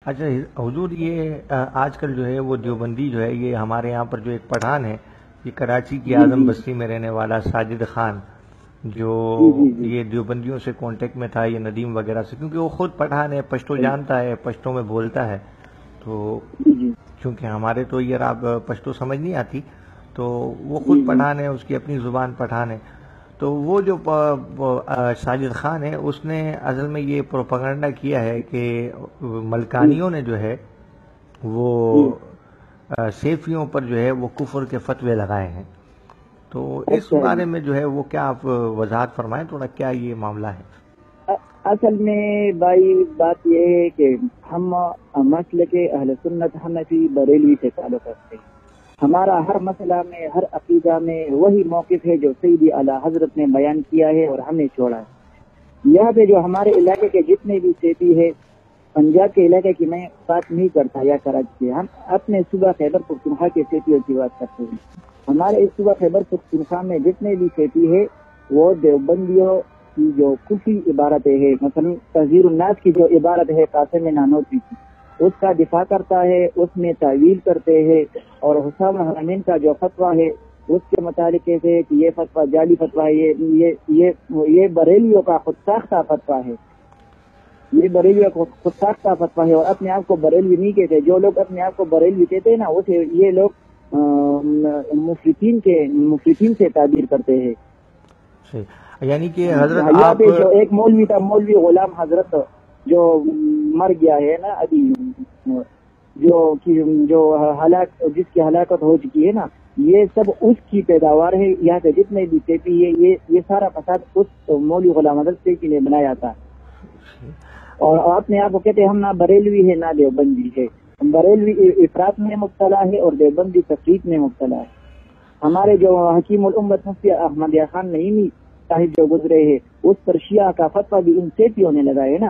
اچھا حضور، یہ آج کل جو ہے وہ دیوبندی جو ہے، یہ ہمارے یہاں پر جو ایک پٹھان ہے، یہ کراچی کی جی اعظم جی بستی میں رہنے والا ساجد خان، جو جی جی جی یہ دیوبندیوں سے کانٹیکٹ میں تھا، یہ ندیم وغیرہ سے، کیونکہ وہ خود پٹھان ہے، پشتو جانتا ہے، پشتو میں بولتا ہے، تو جی جی چونکہ ہمارے تو یہ آپ پشتو سمجھ نہیں آتی، تو وہ جی خود جی پٹھان ہے، اس کی اپنی زبان پٹھان ہے، تو وہ جو ساجد خان ہے، اس نے اصل میں یہ پروپیگنڈا کیا ہے کہ جی ملکانیوں نے جو ہے وہ جی سیفیوں پر جو ہے وہ کفر کے فتوے لگائے ہیں، تو اس اچھا جی. بارے میں جو ہے وہ کیا آپ وضاحت فرمائیں تھوڑا، کیا یہ معاملہ ہے؟ اصل میں بھائی بات یہ ہے کہ ہم مسلک اہل سنت حنفی بریلوی سے تعلق رکھتے ہیں. ہمارا ہر مسئلہ میں، ہر عقیدہ میں وہی موقف ہے جو سیدی اعلیٰ حضرت نے بیان کیا ہے اور ہم نے چھوڑا ہے. یہاں پہ جو ہمارے علاقے کے جتنے بھی سیفی ہے، پنجاب کے علاقے کی میں بات نہیں کرتا یا کراچی کے، ہم اپنے صوبہ خیبر پختونخوا کے سیفیوں کی بات کرتے ہیں. ہمارے اس صوبہ خیبر پختونخوا میں جتنے بھی سیفی ہے وہ دیوبندیوں کی جو کفری عبارتیں ہے، مثلا تحذیر الناس کی جو عبارت ہے قاسم نانوتوی کی، اس کا دفاع کرتا ہے، اس میں تعویل کرتے ہیں، اور حسام الحرمین کا جو فتویٰ ہے اس کے متعلق کہتے ہیں کہ یہ فتویٰ جعلی فتویٰ ہے، یہ بریلیوں کا خود ساختہ فتویٰ ہے، یہ بریلیوں کو خود ساختہ فتویٰ ہے، اور اپنے آپ کو بریلوی نہیں کہتے. جو لوگ اپنے آپ کو بریلوی کہتے ہیں نا، اسے یہ لوگ مفرطین سے تعبیر کرتے ہیں. یعنی کہ حضرت یہاں آپ پہ جو ایک مولوی تھا، مولوی غلام حضرت، جو مر گیا ہے نا ابھی، جو ہلاک، جس کی ہلاکت ہو چکی ہے نا، یہ سب اس کی پیداوار ہے. یہاں سے جتنے بھی سیپی ہے، یہ سارا فساد اس مولوی غلام حضرت سیپی نے بنایا تھا. اور اپنے آپ کو کہتے ہیں ہم نہ بریلوی ہے نہ دیوبندی ہے. بریلوی افراط میں مبتلا ہے اور دیوبندی تفریق میں مبتلا ہے. ہمارے جو حکیم الامت مفتی احمد خان نعیمی صاحب جو گزرے ہیں، اس پر شیعہ کا فتویٰ بھی ان سیپیوں نے لگائے نا.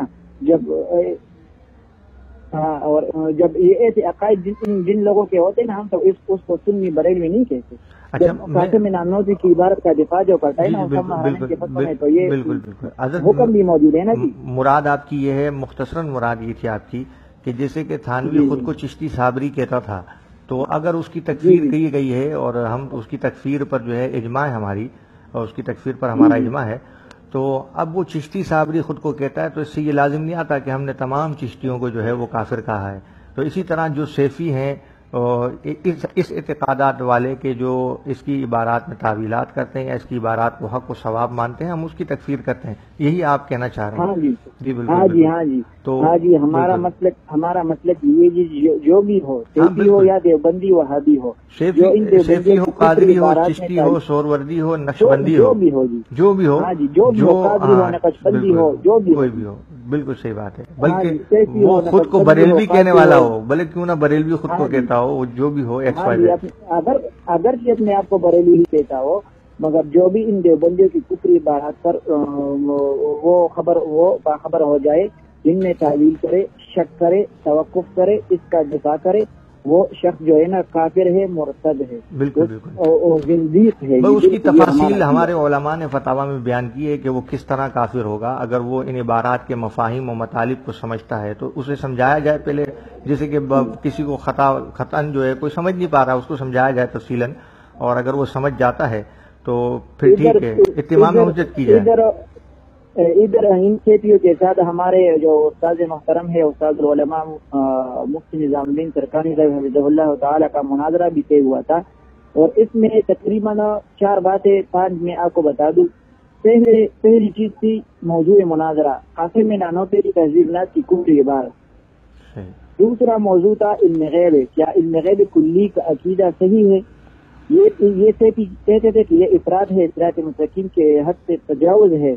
اور جب یہ ایسے عقائد جن لوگوں کے ہوتے ہیں نا، ہم تو اس کو سنی بریلوی نہیں کہتے. اچھا جب قاسم نانوتوی کی عبارت کا دفاع جو کرتا ہے جی نا جی اسامہ حرمین کے فتویٰ میں، تو یہ بالکل حضرت، حکم بھی موجود ہے نا جی. مراد آپ کی یہ ہے، مختصراً مراد یہ تھی آپ کی کہ جیسے کہ تھانوی جی خود جی کو چشتی صابری کہتا تھا، تو اگر اس کی جی تکفیر جی کی گئی ہے اور ہم اس کی تکفیر پر جو ہے اجماع ہے ہماری، اور اس کی تکفیر پر جی ہمارا جی اجماع ہے، تو اب وہ چشتی صابری خود کو کہتا ہے، تو اس سے یہ لازم نہیں آتا کہ ہم نے تمام چشتیوں کو جو ہے وہ کافر کہا ہے. تو اسی طرح جو سیفی ہیں اس اعتقادات والے کے جو اس کی عبارات میں تعویلات کرتے ہیں یا اس کی عبارات کو حق و ثواب مانتے ہیں، ہم اس کی تکفیر کرتے ہیں، یہی آپ کہنا چاہ رہے ہاں ہیں؟ جی جی بالکل ہاں جی بالکل. ہاں جی تو ہاں جی. بالکل، ہمارا مسلک یہ جی، جو بھی ہو، ہاں سیفی ہو بالکل، یا دیوبندی وہابی ہو، جو ان سیفی دیوبندیوں ہو، کی کفری قادری ہو، عبارات میں چشتی ہو، سوروردی ہو، نقشبندی جو ہو، بھی ہو جی. جو بھی ہو، ہاں جی، جو بھی ہو، قادری ہو، ہاں نقش بندی بالکل، ہو، جو بھی ہو کوئی جی. بھی ہو، بالکل صحیح بات ہے. ہاں بلکہ جی، سیفی وہ ہو، خود نقش کو بندی ہو، بریلوی کہنے قادری والا ہو. ہو، بھلے کیوں نہ بریلوی خود کو ہاں جی کہتا ہو، وہ جو بھی ہو، ایکس ہاں وائی جی. زیڈ. اگر کہ اپنے آپ کو بریلی ہی کہتا ہو، مگر جو بھی ان دیوبندیوں کی کفری عبارات پر وہ باخبر ہو جائے، جن میں تعویل کرے، شک کرے، توقف کرے، اس کا دفاع کرے، وہ شخص جو ہے نا کافر ہے، مرتد ہے، بالکل بالکل. زندیق ہے. بس یہ اس کی بالکل یہ ہمارا تفاصیل عقیدہ ہمارے ہے. علماء نے فتاوی میں بیان کی ہے کہ وہ کس طرح کافر ہوگا اگر وہ ان عبارات کے مفاہیم و مطالب کو سمجھتا ہے، تو اسے سمجھایا جائے پہلے، جیسے کہ کسی کو خطاً جو ہے کوئی سمجھ نہیں پا رہا، اس کو سمجھایا جائے تفصیلاً، اور اگر وہ سمجھ جاتا ہے تو پھر ادھر ٹھیک ہے، اتمام ادھر حجت کی جائے. ادھر ادھر ان کھیتیوں کے ساتھ ہمارے جو استاد محترم ہے، استاد العلماء مفتی نظام الدین سرکانی صاحب حفظہ اللہ تعالی کا مناظرہ بھی طے ہوا تھا، اور اس میں تقریباً 4 باتیں 5 میں آپ کو بتا دوں. پہلی چیز تھی موضوع مناظرہ قاسم نانوتوی کی تہذیب نات کی کفری عبارت. صحیح. دوسرا موضوع تھا علم غیب، کیا علم غیب کلی کا عقیدہ صحیح ہے؟ یہ کہتے تھے کہ یہ افراد ہے، صراط مستقیم کے حد سے تجاوز ہے.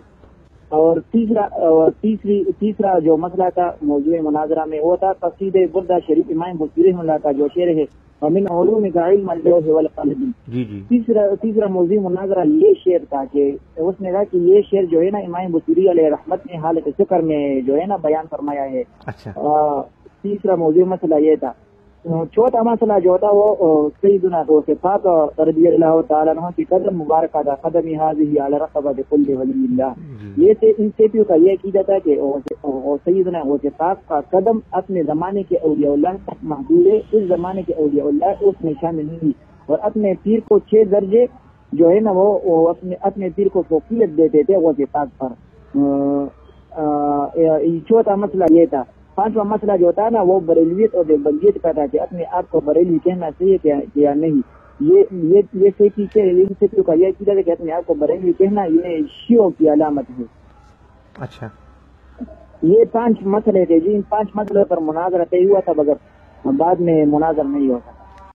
اور تیسرا جو مسئلہ تھا موضوع مناظرہ میں، وہ تھا قصیدہ بردہ شریف امام بصری رحمہ اللہ کا جو شعر ہے، ومن علوم کا علم اللوح والقلم. جی جی. تیسرا موضوع مناظرہ یہ شعر تھا کہ اس نے کہا کہ یہ شعر جو ہے نا امام بصری علیہ رحمت نے حالت شکر میں جو ہے نا بیان فرمایا ہے. اچھا. تیسرا موضوع مسئلہ یہ تھا. چوتھا مسئلہ جو ہوتا وہ سیدنا غوث پاک رضی اللہ تعالیٰ عنہ کی قدم مبارکہ تھا، قدم هذه على رقبۃ کل ولی اللہ۔ یہ سے ان سیپیوں کا یہ عقیدہ تھا کہ سیدنا غوث پاک کا قدم اپنے زمانے کے اولیاء اللہ تک محدود ہے، اس زمانے کے اولیاء اللہ اس میں شامل نہیں، اور اپنے پیر کو 6 درجے جو ہے نا وہ اپنے پیر کو فوقیت دیتے تھے غوث پاک پر۔ چوتھا مسئلہ یہ تھا۔ پانچواں مسئلہ جو ہوتا ہے نا وہ بریلویت اور دیوبندیت کا تھا کہ اپنے آپ کو بریلوی کہنا چاہیے یا نہیں۔ یہ سیکھوں کا یہ عقیدہ ہے کہ اپنے آپ کو بریلوی کہنا یہ شیعوں کی علامت ہے۔ اچھا، یہ 5 مسئلے تھے جی، ان 5 مسئلے پر مناظرہ طے ہوا تھا، مگر بعد میں مناظر نہیں ہوا تھا۔